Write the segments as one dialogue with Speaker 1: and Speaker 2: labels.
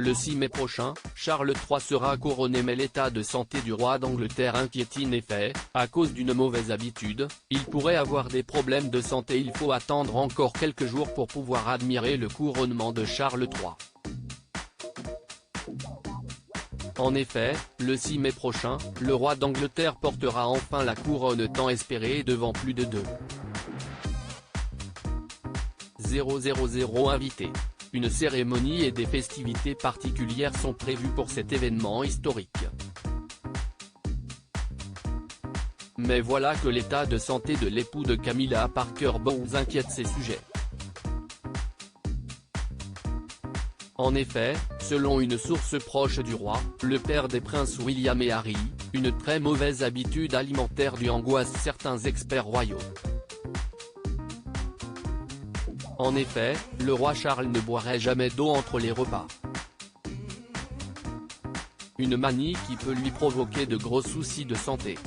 Speaker 1: Le 6 mai prochain, Charles III sera couronné mais l'état de santé du roi d'Angleterre inquiète en effet, à cause d'une mauvaise habitude, il pourrait avoir des problèmes de santé. Il faut attendre encore quelques jours pour pouvoir admirer le couronnement de Charles III. En effet, le 6 mai prochain, le roi d'Angleterre portera enfin la couronne tant espérée devant plus de 2,000 invités. Une cérémonie et des festivités particulières sont prévues pour cet événement historique. Mais voilà que l'état de santé de l'époux de Camilla Parker Bowles inquiète ces sujets. En effet, selon une source proche du roi, le père des princes William et Harry, une très mauvaise habitude alimentaire lui angoisse certains experts royaux. En effet, le roi Charles ne boirait jamais d'eau entre les repas. Une manie qui peut lui provoquer de gros soucis de santé.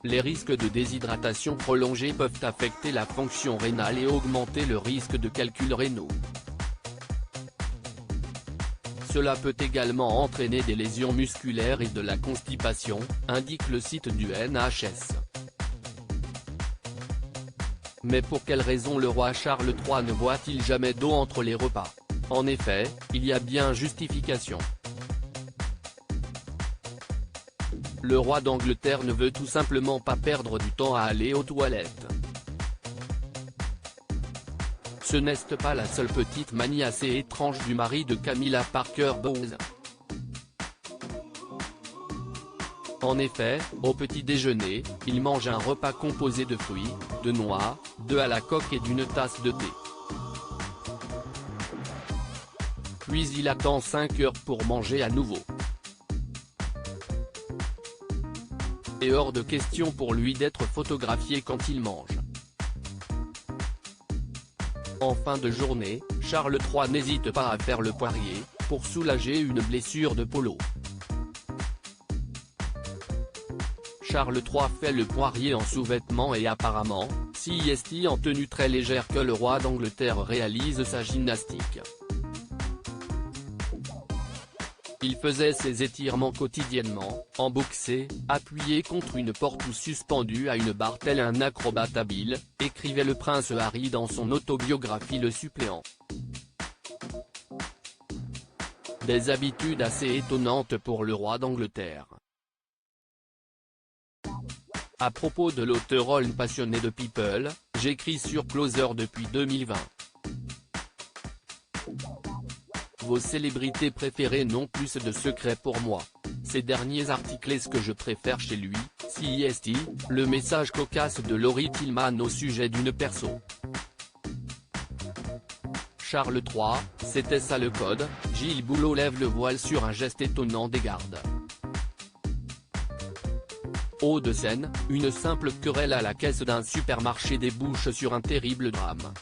Speaker 1: Les risques de déshydratation prolongée peuvent affecter la fonction rénale et augmenter le risque de calculs rénaux. Cela peut également entraîner des lésions musculaires et de la constipation, indique le site du NHS. Mais pour quelle raison le roi Charles III ne boit-il jamais d'eau entre les repas? En effet, il y a bien justification. Le roi d'Angleterre ne veut tout simplement pas perdre du temps à aller aux toilettes. Ce n'est pas la seule petite manie assez étrange du mari de Camilla Parker Bowles. En effet, au petit déjeuner, il mange un repas composé de fruits, de noix, d'œufs à la coque et d'une tasse de thé. Puis il attend 5 heures pour manger à nouveau. Et hors de question pour lui d'être photographié quand il mange. En fin de journée, Charles III n'hésite pas à faire le poirier, pour soulager une blessure de polo. Charles III fait le poirier en sous-vêtements et apparemment, est en tenue très légère que le roi d'Angleterre réalise sa gymnastique. Il faisait ses étirements quotidiennement, emboxé, appuyé contre une porte ou suspendu à une barre tel un acrobate habile, écrivait le prince Harry dans son autobiographie Le Suppléant. Des habitudes assez étonnantes pour le roi d'Angleterre. À propos de l'auteur passionné de People, j'écris sur Closer depuis 2020. Vos célébrités préférées n'ont plus de secrets pour moi. Ces derniers articles est ce que je préfère chez lui, le message cocasse de Laurie Tillman au sujet d'une perso. Charles III, c'était ça le code, Gilles Boulot lève le voile sur un geste étonnant des gardes. Hauts-de-Seine, une simple querelle à la caisse d'un supermarché débouche sur un terrible drame.